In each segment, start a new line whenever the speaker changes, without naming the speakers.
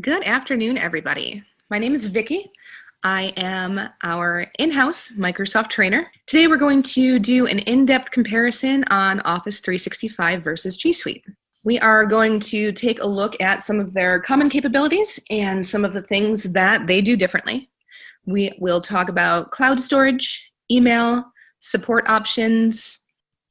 Good afternoon, everybody. My name is Vicki. I am our in-house Microsoft trainer. Today we're going to do an in-depth comparison on Office 365 versus G Suite. We are going to take a look at some of their common capabilities and some of the things that they do differently. We will talk about cloud storage, email, support options,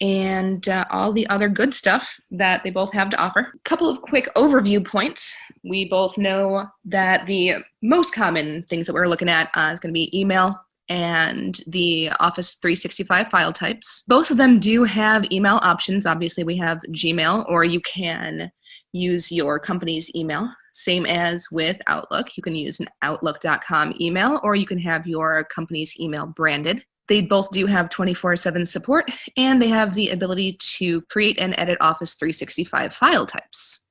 and all the other good stuff that they both have to offer. A couple of quick overview points. We both know that the most common things that we're looking at is going to be email and the Office 365 file types. Both of them do have email options. Obviously, we have Gmail, or you can use your company's email. Same as with Outlook. You can use an Outlook.com email, or you can have your company's email branded. They both do have 24/7 support, and they have the ability to create and edit Office 365 file types.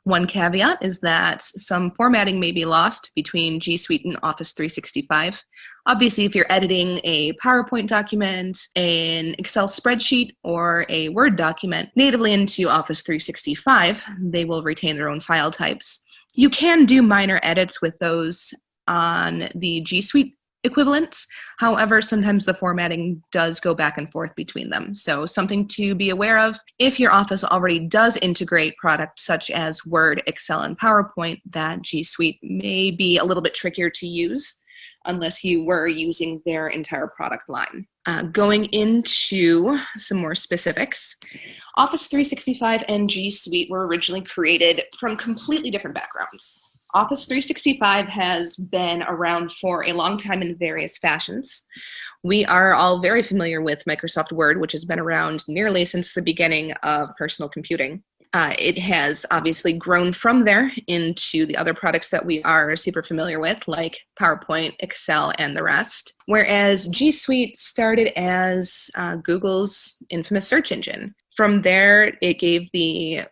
One caveat is that some formatting may be lost between G Suite and Office 365. Obviously, if you're editing a PowerPoint document, an Excel spreadsheet, or a Word document natively into Office 365, they will retain their own file types. You can do minor edits with those on the G Suite equivalents. However, sometimes the formatting does go back and forth between them. So something to be aware of. If your Office already does integrate products such as Word, Excel, and PowerPoint, that G Suite may be a little bit trickier to use unless you were using their entire product line. Going into some more specifics, Office 365 and G Suite were originally created from completely different backgrounds. Office 365 has been around for a long time in various fashions. We are all very familiar with Microsoft Word, which has been around nearly since the beginning of personal computing. It has obviously grown from there into the other products that we are super familiar with, like PowerPoint, Excel, and the rest. Whereas G Suite started as Google's infamous search engine. From there, it gave the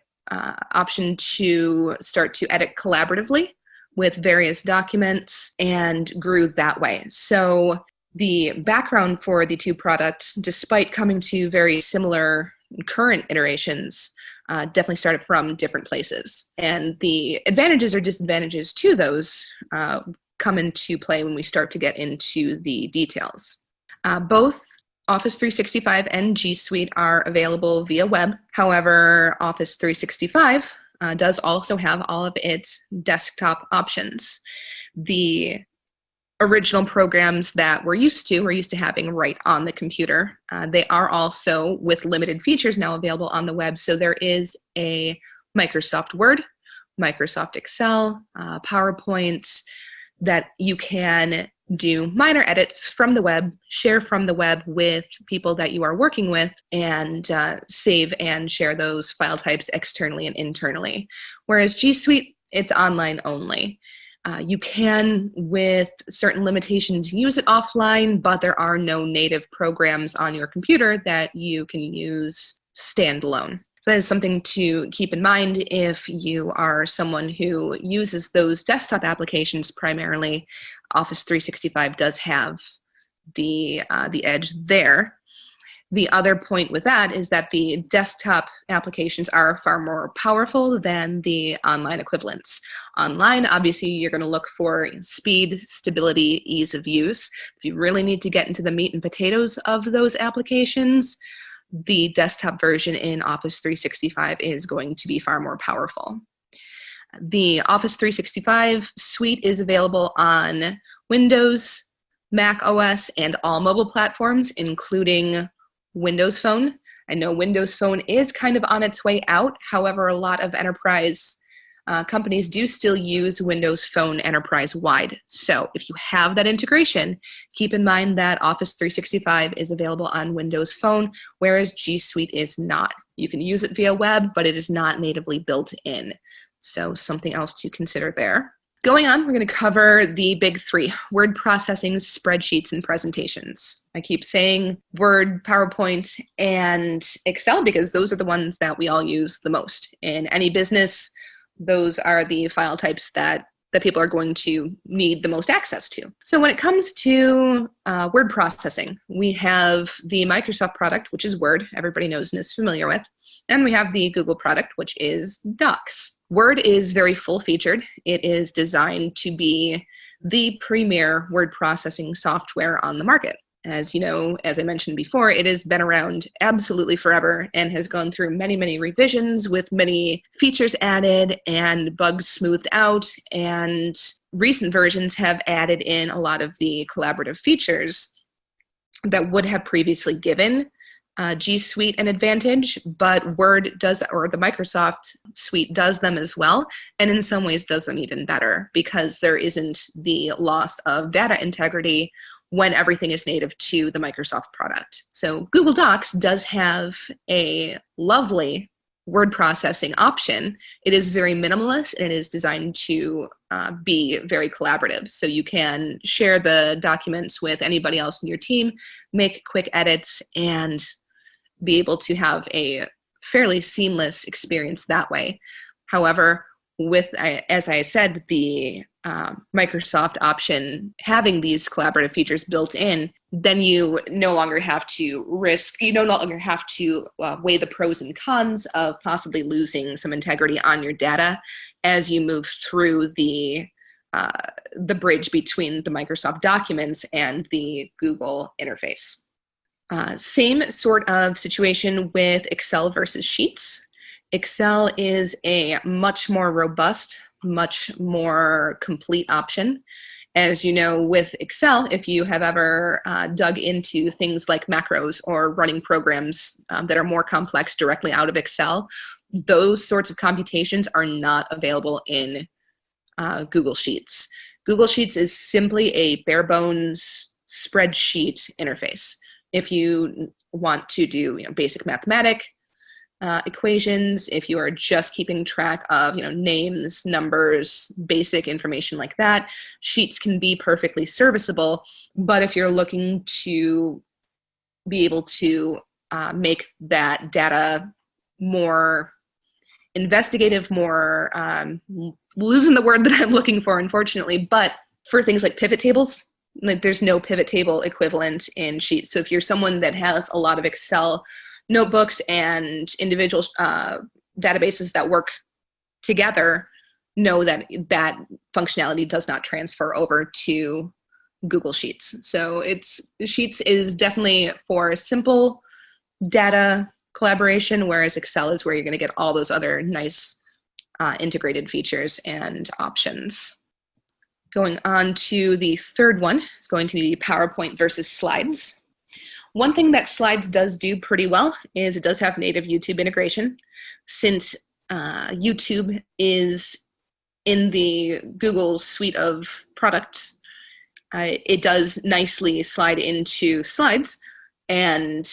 option to start to edit collaboratively with various documents and grew that way. So the background for the two products, despite coming to very similar current iterations, definitely started from different places. And the advantages or disadvantages to those come into play when we start to get into the details. Both Office 365 and G Suite are available via web. However, Office 365 does also have all of its desktop options. The original programs that we're used to having right on the computer. They are also, with limited features, now available on the web. So there is a Microsoft Word, Microsoft Excel, PowerPoint, that you can do minor edits from the web, share from the web with people that you are working with, and save and share those file types externally and internally. Whereas G Suite, it's online only. You can, with certain limitations, use it offline, but there are no native programs on your computer that you can use standalone. So that is something to keep in mind if you are someone who uses those desktop applications primarily. Office 365 does have the edge there. The other point with that is that the desktop applications are far more powerful than the online equivalents. Online, obviously, you're going to look for speed, stability, ease of use. If you really need to get into the meat and potatoes of those applications, the desktop version in Office 365 is going to be far more powerful. The Office 365 suite is available on Windows, Mac OS, and all mobile platforms, including Windows Phone. I know Windows Phone is kind of on its way out. However, a lot of enterprise companies do still use Windows Phone enterprise-wide. So if you have that integration, keep in mind that Office 365 is available on Windows Phone, whereas G Suite is not. You can use it via web, but it is not natively built in. So something else to consider there. Going on, we're going to cover the big three: word processing, spreadsheets, and presentations. I keep saying Word, PowerPoint, and Excel because those are the ones that we all use the most. In any business, those are the file types that people are going to need the most access to. So when it comes to word processing, we have the Microsoft product, which is Word, everybody knows and is familiar with, and we have the Google product, which is Docs. Word is very full-featured. It is designed to be the premier word processing software on the market. As you know, as I mentioned before, it has been around absolutely forever and has gone through many, many revisions with many features added and bugs smoothed out. And recent versions have added in a lot of the collaborative features that would have previously given G Suite an advantage, but Word does, or the Microsoft Suite does them as well, and in some ways does them even better because there isn't the loss of data integrity when everything is native to the Microsoft product. So Google Docs does have a lovely word processing option. It is very minimalist and it is designed to be very collaborative. So you can share the documents with anybody else in your team, make quick edits, and be able to have a fairly seamless experience that way. However, with, as I said, the Microsoft option having these collaborative features built in, then you no longer have to weigh the pros and cons of possibly losing some integrity on your data as you move through the bridge between the Microsoft documents and the Google interface. Same sort of situation with Excel versus Sheets. Excel is a much more robust, much more complete option. As you know, with Excel, if you have ever dug into things like macros or running programs that are more complex directly out of Excel, those sorts of computations are not available in Google Sheets. Google Sheets is simply a bare bones spreadsheet interface. If you want to do basic mathematic equations, if you are just keeping track of names, numbers, basic information like that, Sheets can be perfectly serviceable. But if you're looking to be able to make that data more investigative, more losing the word that I'm looking for, unfortunately, but for things like pivot tables, like there's no pivot table equivalent in Sheets. So if you're someone that has a lot of Excel notebooks and individual databases that work together, know that that functionality does not transfer over to Google Sheets. So Sheets is definitely for simple data collaboration, whereas Excel is where you're going to get all those other nice integrated features and options. Going on to the third one is going to be PowerPoint versus Slides. One thing that Slides does do pretty well is it does have native YouTube integration. Since YouTube is in the Google suite of products, it does nicely slide into Slides, and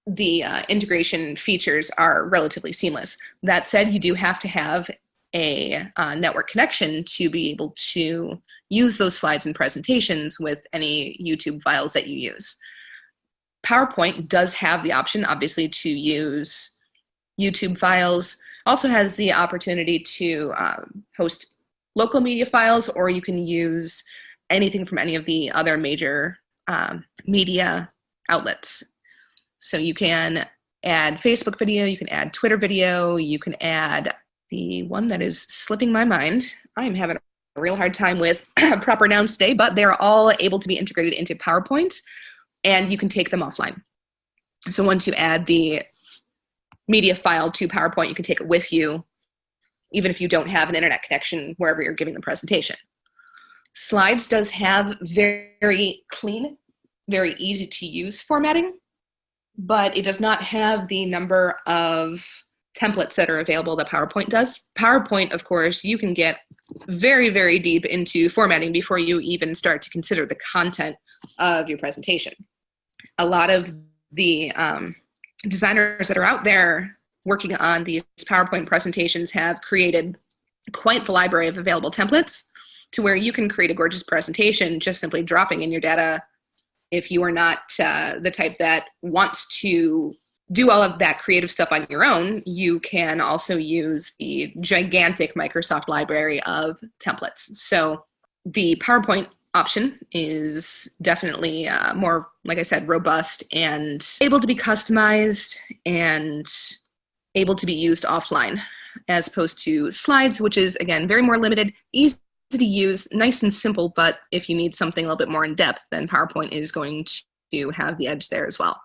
the integration features are relatively seamless. That said, you do have to have a network connection to be able to use those slides and presentations with any YouTube files that you use. PowerPoint does have the option, obviously, to use YouTube files. Also has the opportunity to host local media files, or you can use anything from any of the other major media outlets. So you can add Facebook video, you can add Twitter video, you can add the one that is slipping my mind. I am having a real hard time with proper nouns today, but they're all able to be integrated into PowerPoint, and you can take them offline. So once you add the media file to PowerPoint, you can take it with you, even if you don't have an internet connection wherever you're giving the presentation. Slides does have very clean, very easy to use formatting, but it does not have the number of templates that are available that PowerPoint does. PowerPoint, of course, you can get very, very deep into formatting before you even start to consider the content of your presentation. A lot of the designers that are out there working on these PowerPoint presentations have created quite the library of available templates to where you can create a gorgeous presentation just simply dropping in your data. If you are not the type that wants to do all of that creative stuff on your own, you can also use the gigantic Microsoft library of templates. So the PowerPoint option is definitely more, like I said, robust and able to be customized and able to be used offline. as opposed to Slides, which is, again, very more limited, easy to use, nice and simple, but if you need something a little bit more in depth, then PowerPoint is going to have the edge there as well.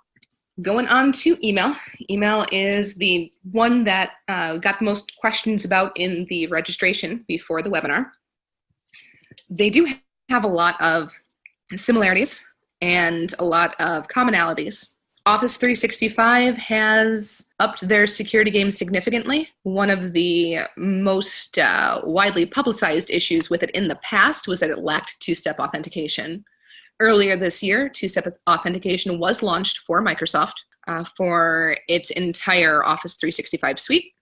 Going on to email. Email is the one that got the most questions about in the registration before the webinar. They do have a lot of similarities and a lot of commonalities. Office 365 has upped their security game significantly. One of the most widely publicized issues with it in the past was that it lacked two-step authentication. Earlier this year, two-step authentication was launched for Microsoft for its entire Office 365 suite.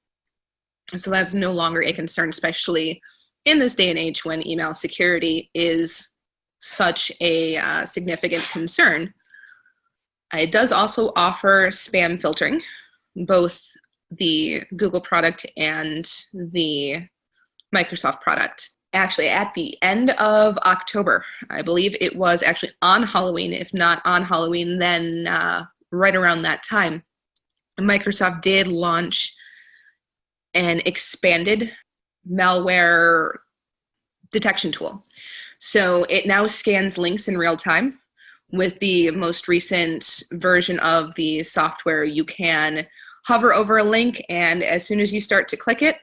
So that's no longer a concern, especially in this day and age when email security is such a significant concern. It does also offer spam filtering, both the Google product and the Microsoft product. Actually, at the end of October, I believe it was actually on Halloween, if not on Halloween, then right around that time, Microsoft did launch an expanded malware detection tool. So it now scans links in real time. With the most recent version of the software, you can hover over a link, and as soon as you start to click it,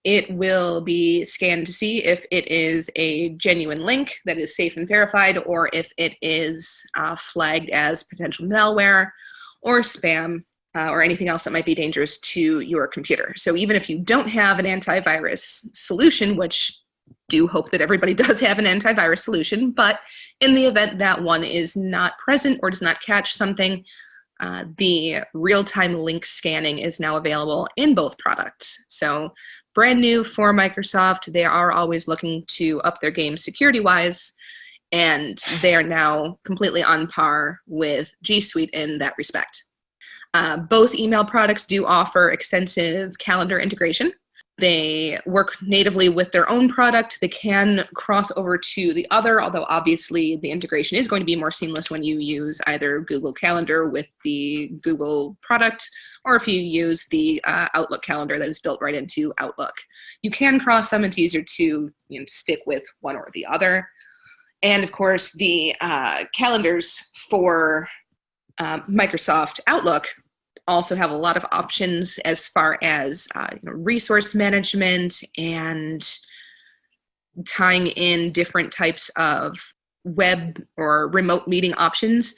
it will be scanned to see if it is a genuine link that is safe and verified, or if it is flagged as potential malware or spam or anything else that might be dangerous to your computer. So even if you don't have an antivirus solution, which do hope that everybody does have an antivirus solution, but in the event that one is not present or does not catch something, the real-time link scanning is now available in both products. So brand new for Microsoft. They are always looking to up their game security-wise, and they are now completely on par with G Suite in that respect. Both email products do offer extensive calendar integration. They work natively with their own product. They can cross over to the other, although obviously the integration is going to be more seamless when you use either Google Calendar with the Google product, or if you use the Outlook calendar that is built right into Outlook. You can cross them. It's easier to stick with one or the other. And of course, the calendars for Microsoft Outlook also have a lot of options as far as resource management and tying in different types of web or remote meeting options.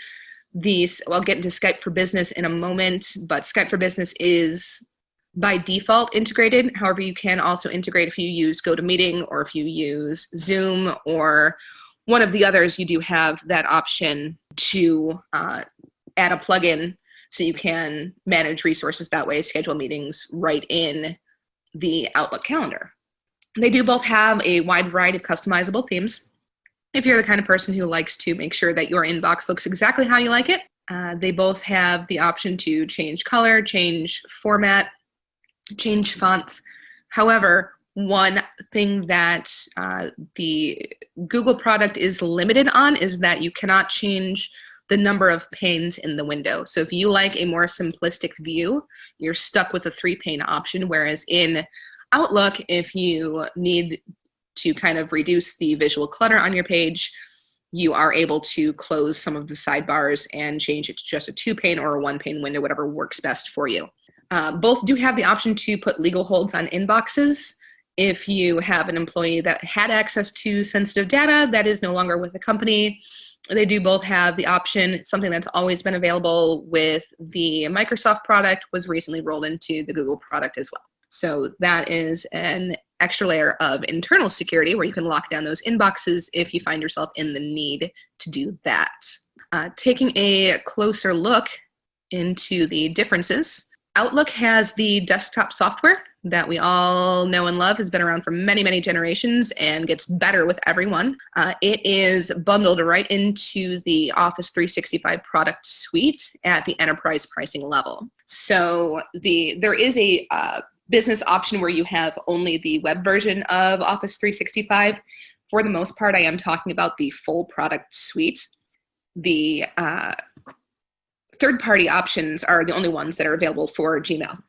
I'll get into Skype for Business in a moment, but Skype for Business is by default integrated. However, you can also integrate if you use GoToMeeting or if you use Zoom or one of the others. You do have that option to add a plugin so you can manage resources that way, schedule meetings right in the Outlook calendar. They do both have a wide variety of customizable themes. If you're the kind of person who likes to make sure that your inbox looks exactly how you like it, they both have the option to change color, change format, change fonts. However, one thing that the Google product is limited on is that you cannot change the number of panes in the window. So if you like a more simplistic view, you're stuck with the 3-pane option, whereas in Outlook, if you need to kind of reduce the visual clutter on your page, you are able to close some of the sidebars and change it to just a 2-pane or a 1-pane window, whatever works best for you. Both do have the option to put legal holds on inboxes. If you have an employee that had access to sensitive data that is no longer with the company, they do both have the option. Something that's always been available with the Microsoft product was recently rolled into the Google product as well. So that is an extra layer of internal security where you can lock down those inboxes if you find yourself in the need to do that. Taking a closer look into the differences, Outlook has the desktop software that we all know and love, has been around for many, many generations and gets better with every one. It is bundled right into the Office 365 product suite at the enterprise pricing level. So there is a business option where you have only the web version of Office 365. For the most part, I am talking about the full product suite. The third-party options are the only ones that are available for Gmail.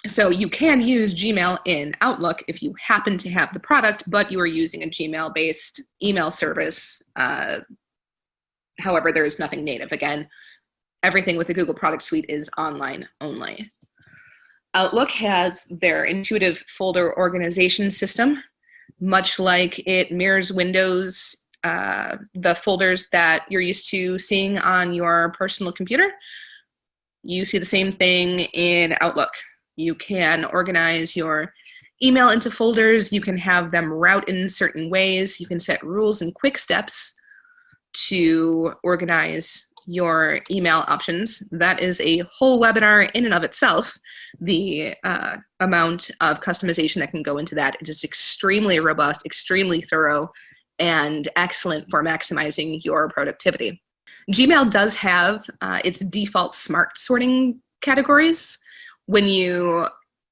So you can use Gmail in Outlook if you happen to have the product, but you are using a Gmail-based email service. However, there is nothing native. Again, everything with the Google product suite is online only. Outlook has their intuitive folder organization system, much like it mirrors Windows, the folders that you're used to seeing on your personal computer. You see the same thing in Outlook. You can organize your email into folders. You can have them route in certain ways. You can set rules and quick steps to organize your email options. That is a whole webinar in and of itself. The amount of customization that can go into that, it is extremely robust, extremely thorough, and excellent for maximizing your productivity. Gmail does have its default smart sorting categories. When you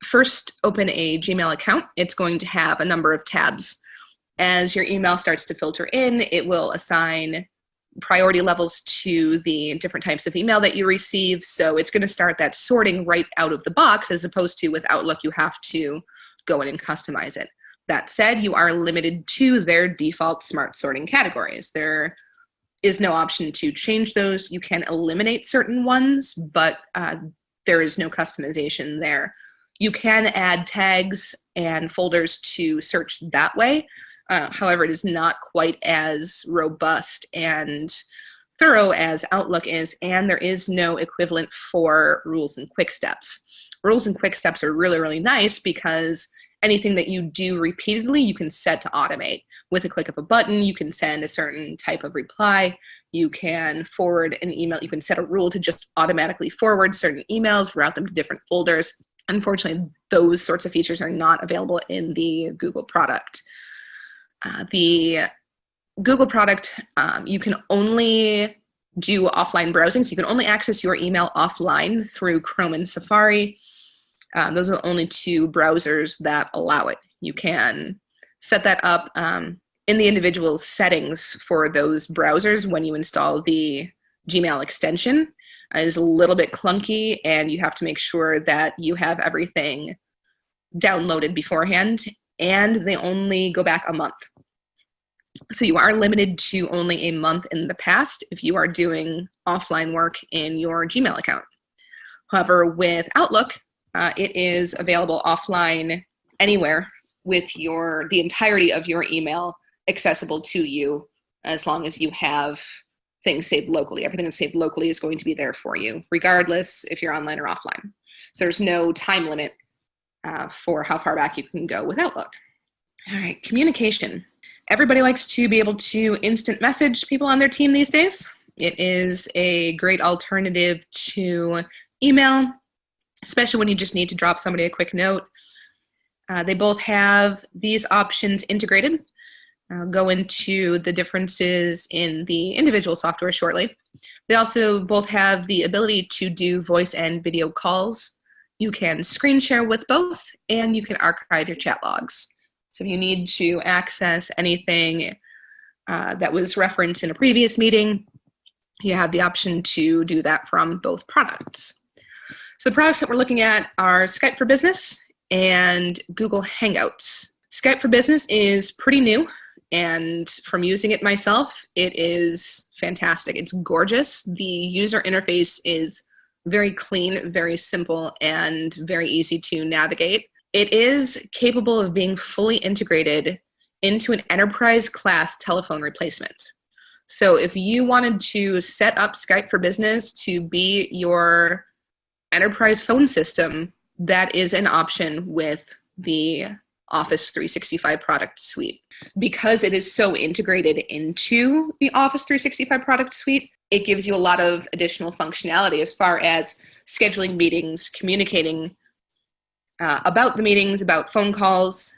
first open a Gmail account, it's going to have a number of tabs. As your email starts to filter in, it will assign priority levels to the different types of email that you receive. So it's going to start that sorting right out of the box, as opposed to with Outlook, you have to go in and customize it. That said, you are limited to their default smart sorting categories. There is no option to change those. You can eliminate certain ones, but there is no customization there. You can add tags and folders to search that way. However, it is not quite as robust and thorough as Outlook is, and there is no equivalent for rules and quick steps. Rules and quick steps are really, really nice because anything that you do repeatedly, you can set to automate. With a click of a button, you can send a certain type of reply. You can forward an email. You can set a rule to just automatically forward certain emails, route them to different folders. Unfortunately, those sorts of features are not available in the Google product. The Google product, you can only do offline browsing, so you can only access your email offline through Chrome and Safari. Those are the only two browsers that allow it. You can set that up in the individual settings for those browsers when you install the Gmail extension. It is a little bit clunky, and you have to make sure that you have everything downloaded beforehand, and they only go back a month. So you are limited to only a month in the past if you are doing offline work in your Gmail account. However, with Outlook, it is available offline anywhere with the entirety of your email accessible to you, as long as you have things saved locally. Everything that's saved locally is going to be there for you, regardless if you're online or offline. So there's no time limit for how far back you can go with Outlook. All right, communication. Everybody likes to be able to instant message people on their team these days. It is a great alternative to email, especially when you just need to drop somebody a quick note. They both have these options integrated. I'll go into the differences in the individual software shortly. They also both have the ability to do voice and video calls. You can screen share with both, and you can archive your chat logs. So if you need to access anything that was referenced in a previous meeting, you have the option to do that from both products. So the products that we're looking at are Skype for Business and Google Hangouts. Skype for Business is pretty new, and from using it myself, it is fantastic. It's gorgeous. The user interface is very clean, very simple, and very easy to navigate. It is capable of being fully integrated into an enterprise class telephone replacement. So if you wanted to set up Skype for Business to be your enterprise phone system, that is an option with the Office 365 product suite. Because it is so integrated into the Office 365 product suite, it gives you a lot of additional functionality as far as scheduling meetings, communicating about the meetings, about phone calls,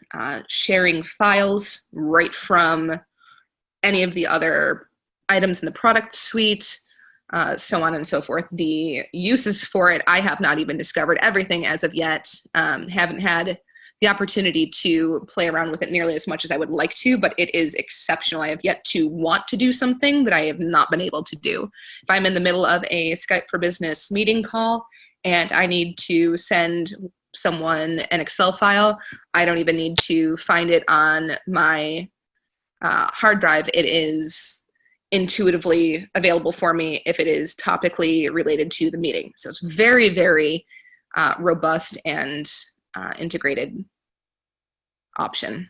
sharing files right from any of the other items in the product suite, so on and so forth. The uses for it, I have not even discovered everything as of yet. Haven't had the opportunity to play around with it nearly as much as I would like to, but it is exceptional. I have yet to want to do something that I have not been able to do. If I'm in the middle of a Skype for Business meeting call and I need to send someone an Excel file, I don't even need to find it on my hard drive. It is intuitively available for me if it is topically related to the meeting. So it's very, very robust and integrated option.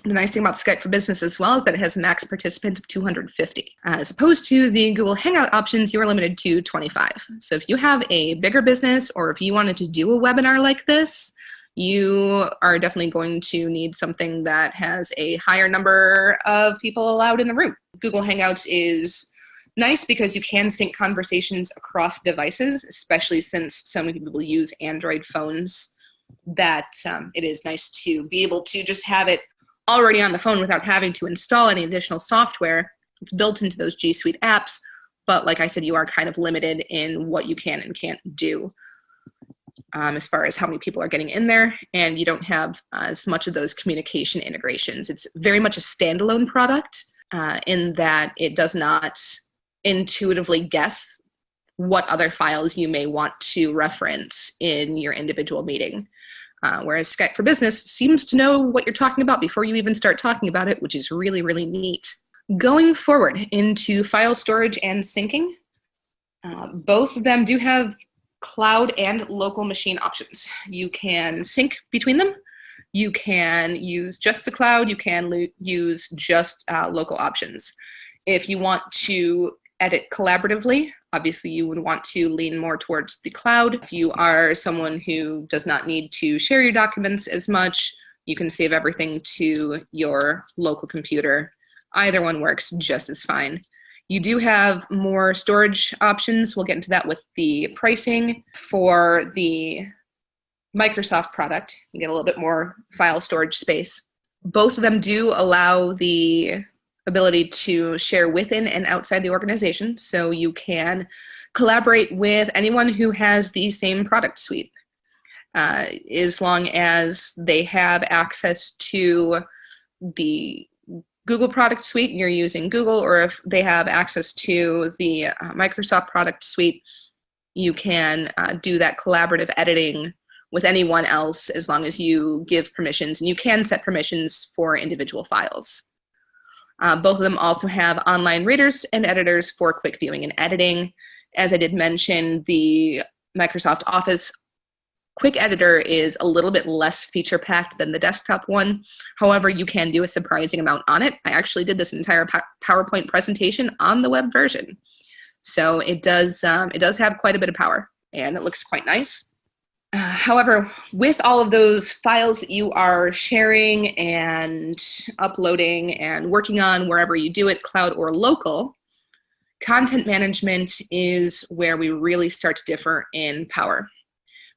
The nice thing about Skype for Business as well is that it has max participants of 250. As opposed to the Google Hangout options, you are limited to 25. So if you have a bigger business or if you wanted to do a webinar like this, you are definitely going to need something that has a higher number of people allowed in the room. Google Hangouts is nice because you can sync conversations across devices, especially since so many people use Android phones, that it is nice to be able to just have it already on the phone without having to install any additional software. It's built into those G Suite apps, but like I said, you are kind of limited in what you can and can't do as far as how many people are getting in there, and you don't have as much of those communication integrations. It's very much a standalone product in that it does not intuitively guess what other files you may want to reference in your individual meeting. Whereas Skype for Business seems to know what you're talking about before you even start talking about it, which is really, really neat. Going forward into file storage and syncing, both of them do have cloud and local machine options. You can sync between them. You can use just the cloud. You can use just local options. If you want to edit collaboratively, obviously you would want to lean more towards the cloud. If you are someone who does not need to share your documents as much, you can save everything to your local computer. Either one works just as fine. You do have more storage options. We'll get into that with the pricing. For the Microsoft product, you get a little bit more file storage space. Both of them do allow the ability to share within and outside the organization, so you can collaborate with anyone who has the same product suite, as long as they have access to the Google product suite, you're using Google, or if they have access to the Microsoft product suite, you can do that collaborative editing with anyone else as long as you give permissions, and you can set permissions for individual files. Both of them also have online readers and editors for quick viewing and editing. As I did mention, the Microsoft Office Quick Editor is a little bit less feature-packed than the desktop one. However, you can do a surprising amount on it. I actually did this entire PowerPoint presentation on the web version. So it does have quite a bit of power, and it looks quite nice. However, with all of those files that you are sharing and uploading and working on wherever you do it, cloud or local, content management is where we really start to differ in power.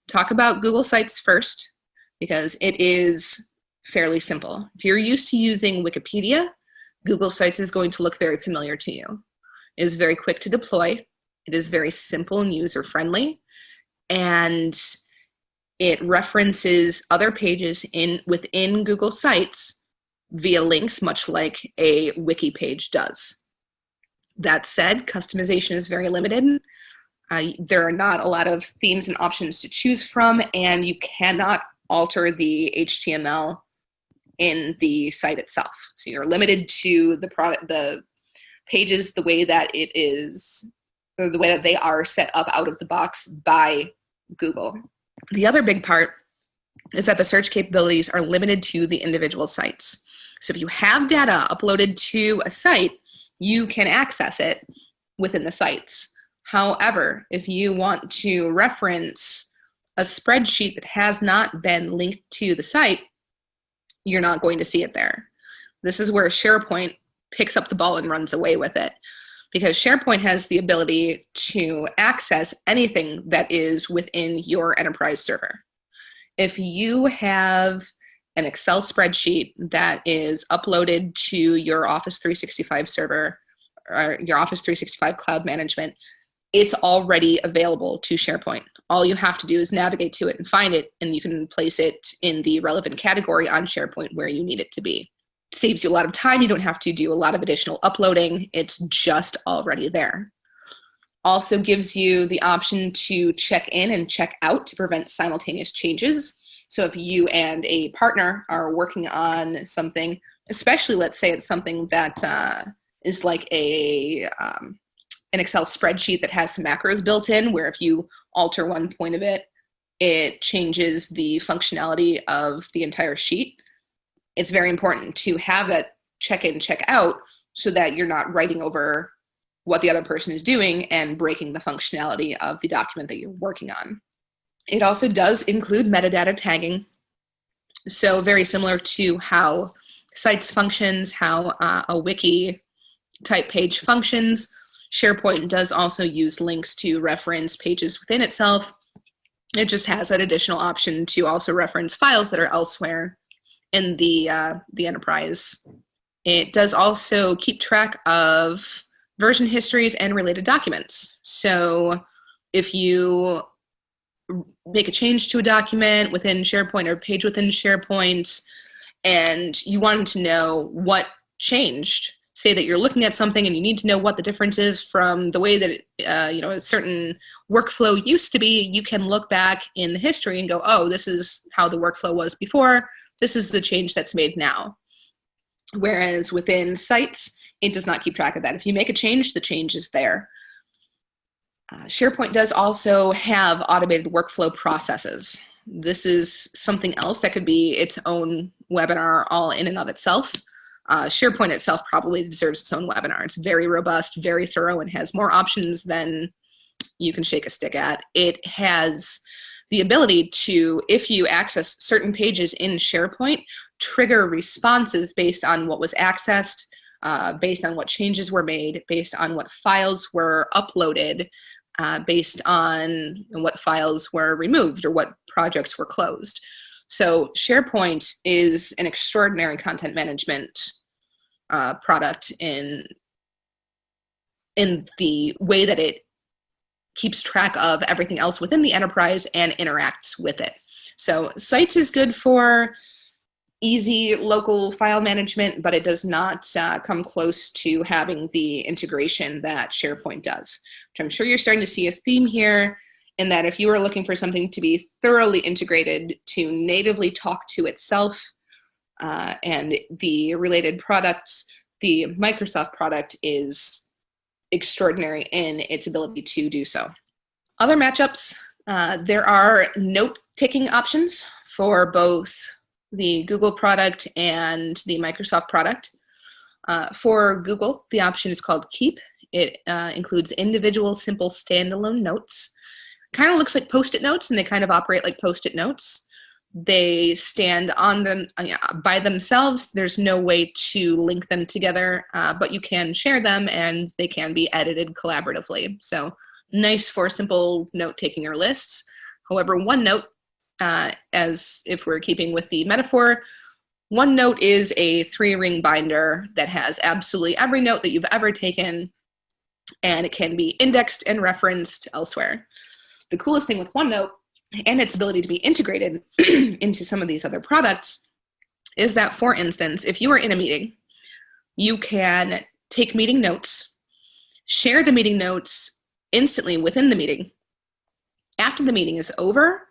Talk about Google Sites first, because it is fairly simple. If you're used to using Wikipedia, Google Sites is going to look very familiar to you. It is very quick to deploy. It is very simple and user-friendly, and it references other pages within Google Sites via links, much like a wiki page does. That said, customization is very limited. There are not a lot of themes and options to choose from, and you cannot alter the HTML in the site itself. So you're limited to the pages the way that it is, or the way that they are set up out of the box by Google. The other big part is that the search capabilities are limited to the individual sites. So if you have data uploaded to a site, you can access it within the sites. However, if you want to reference a spreadsheet that has not been linked to the site, you're not going to see it there. This is where SharePoint picks up the ball and runs away with it, because SharePoint has the ability to access anything that is within your enterprise server. If you have an Excel spreadsheet that is uploaded to your Office 365 server or your Office 365 cloud management, it's already available to SharePoint. All you have to do is navigate to it and find it, and you can place it in the relevant category on SharePoint where you need it to be. It saves you a lot of time. You don't have to do a lot of additional uploading. It's just already there. Also gives you the option to check in and check out to prevent simultaneous changes. So if you and a partner are working on something, especially let's say it's something that is like an Excel spreadsheet that has some macros built in, where if you alter one point of it, it changes the functionality of the entire sheet. It's very important to have that check in, check out, so that you're not writing over what the other person is doing and breaking the functionality of the document that you're working on. It also does include metadata tagging. So very similar to how sites functions, how a wiki type page functions, SharePoint does also use links to reference pages within itself. It just has that additional option to also reference files that are elsewhere in the enterprise. It does also keep track of version histories and related documents. So if you make a change to a document within SharePoint or page within SharePoint, and you wanted to know what changed, say that you're looking at something and you need to know what the difference is from the way that a certain workflow used to be, you can look back in the history and go, oh, this is how the workflow was before, this is the change that's made now. Whereas within sites, it does not keep track of that. If you make a change, the change is there. SharePoint does also have automated workflow processes. This is something else that could be its own webinar all in and of itself. SharePoint itself probably deserves its own webinar. It's very robust, very thorough, and has more options than you can shake a stick at. It has the ability to, if you access certain pages in SharePoint, trigger responses based on what was accessed, based on what changes were made, based on what files were uploaded, based on what files were removed or what projects were closed. So SharePoint is an extraordinary content management product in the way that it keeps track of everything else within the enterprise and interacts with it. So Sites is good for easy local file management, but it does not come close to having the integration that SharePoint does, which I'm sure you're starting to see a theme here, in that if you are looking for something to be thoroughly integrated, to natively talk to itself and the related products, the Microsoft product is extraordinary in its ability to do so. Other matchups, there are note-taking options for both the Google product and the Microsoft product. For Google, the option is called Keep. It includes individual, simple, standalone notes. Kind of looks like Post-it notes, and they kind of operate like Post-it notes. They stand on them by themselves. There's no way to link them together, but you can share them, and they can be edited collaboratively. So nice for simple note-taking or lists. However, OneNote, as if we're keeping with the metaphor, OneNote is a 3-ring binder that has absolutely every note that you've ever taken, and it can be indexed and referenced elsewhere. The coolest thing with OneNote and its ability to be integrated into some of these other products is that, for instance, if you are in a meeting, you can take meeting notes, share the meeting notes instantly within the meeting. After the meeting is over,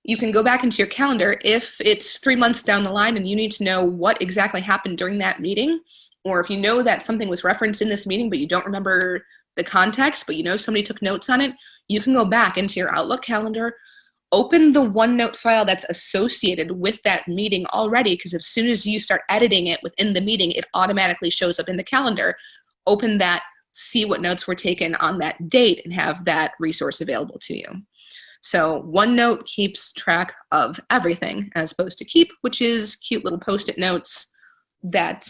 you can go back into your calendar if it's 3 months down the line and you need to know what exactly happened during that meeting, or if you know that something was referenced in this meeting but you don't remember the context, but you know somebody took notes on it, you can go back into your Outlook calendar, open the OneNote file that's associated with that meeting already, because as soon as you start editing it within the meeting, it automatically shows up in the calendar. Open that, see what notes were taken on that date, and have that resource available to you. So OneNote keeps track of everything, as opposed to Keep, which is cute little Post-it notes that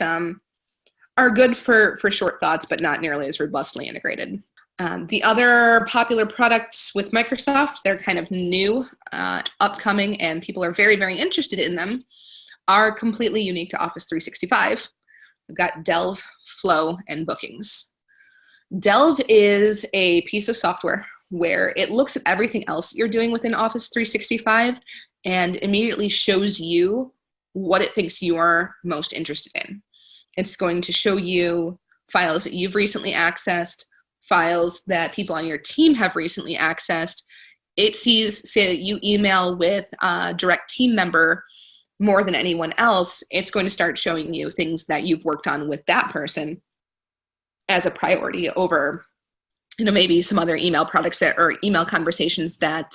are good for short thoughts, but not nearly as robustly integrated. The other popular products with Microsoft, they're kind of new, upcoming, and people are very, very interested in them, are completely unique to Office 365. We've got Delve, Flow, and Bookings. Delve is a piece of software where it looks at everything else you're doing within Office 365 and immediately shows you what it thinks you are most interested in. It's going to show you files that you've recently accessed, files that people on your team have recently accessed, it sees, say that you email with a direct team member more than anyone else, it's going to start showing you things that you've worked on with that person as a priority over, maybe some other email products or email conversations that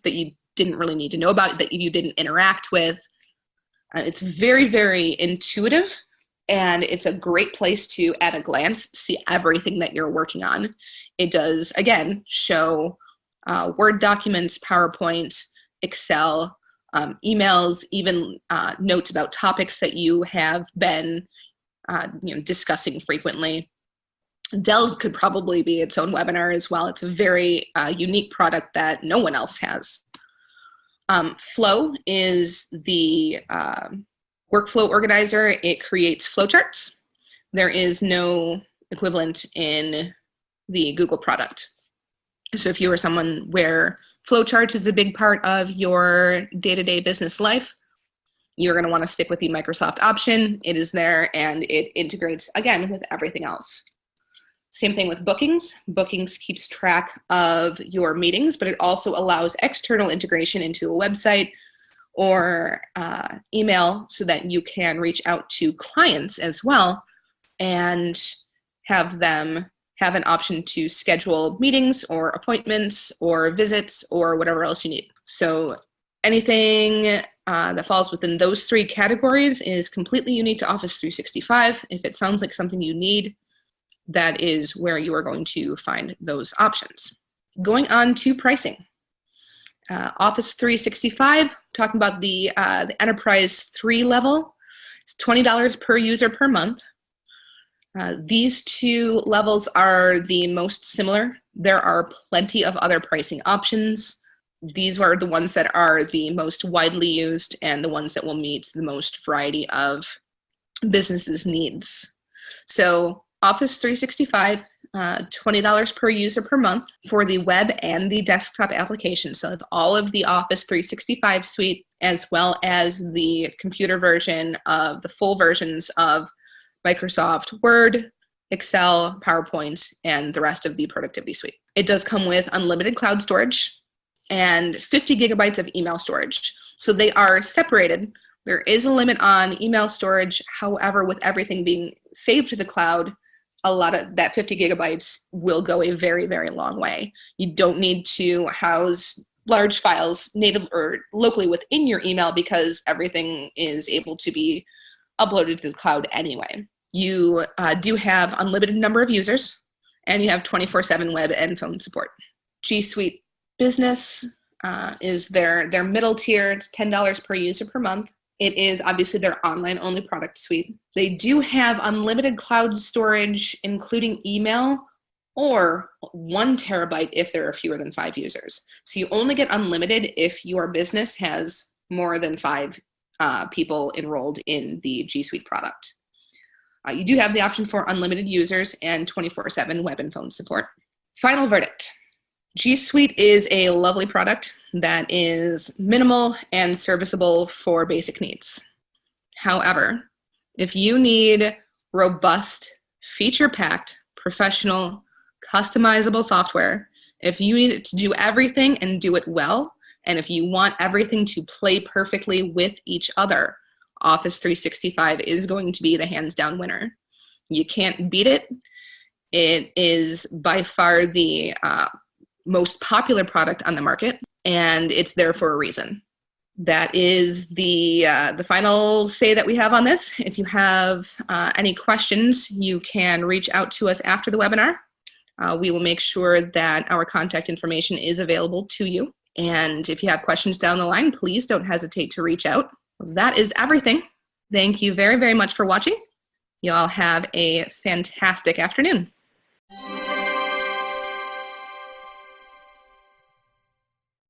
you didn't really need to know about, that you didn't interact with. It's very, very intuitive, and it's a great place to, at a glance, see everything that you're working on. It does, again, show Word documents, PowerPoint, Excel, emails, even notes about topics that you have been discussing frequently. Delve could probably be its own webinar as well. It's a very unique product that no one else has. Flow is the workflow organizer. It creates flowcharts. There is no equivalent in the Google product. So if you are someone where flowcharts is a big part of your day-to-day business life, you're going to want to stick with the Microsoft option. It is there, and it integrates, again, with everything else. Same thing with Bookings. Bookings keeps track of your meetings, but it also allows external integration into a website or email so that you can reach out to clients as well and have them have an option to schedule meetings or appointments or visits or whatever else you need. So anything that falls within those three categories is completely unique to Office 365. If it sounds like something you need, that is where you are going to find those options. Going on to pricing. Office 365, talking about the Enterprise 3 level, it's $20 per user per month. These two levels are the most similar. There are plenty of other pricing options. These are the ones that are the most widely used and the ones that will meet the most variety of businesses' needs. So Office 365, $20 per user per month for the web and the desktop application. So it's all of the Office 365 suite, as well as the computer version of the full versions of Microsoft Word, Excel, PowerPoint, and the rest of the productivity suite. It does come with unlimited cloud storage and 50 gigabytes of email storage. So they are separated. There is a limit on email storage. However, with everything being saved to the cloud, a lot of that 50 gigabytes will go a very, very long way. You don't need to house large files native or locally within your email because everything is able to be uploaded to the cloud anyway. You do have unlimited number of users, and you have 24/7 web and phone support. G Suite Business is their middle tier. It's $10 per user per month. It is obviously their online-only product suite. They do have unlimited cloud storage, including email, or 1 terabyte if there are fewer than 5 users. So you only get unlimited if your business has more than 5 people enrolled in the G Suite product. You do have the option for unlimited users and 24/7 web and phone support. Final verdict. G Suite is a lovely product that is minimal and serviceable for basic needs. However, if you need robust, feature-packed, professional, customizable software, if you need it to do everything and do it well, and if you want everything to play perfectly with each other, Office 365 is going to be the hands-down winner. You can't beat it. It is by far the most popular product on the market, and it's there for a reason. That is the final say that we have on this. If you have any questions, you can reach out to us after the webinar. We will make sure that our contact information is available to you. And if you have questions down the line, please don't hesitate to reach out. That is everything. Thank you very, very much for watching. You all have a fantastic afternoon.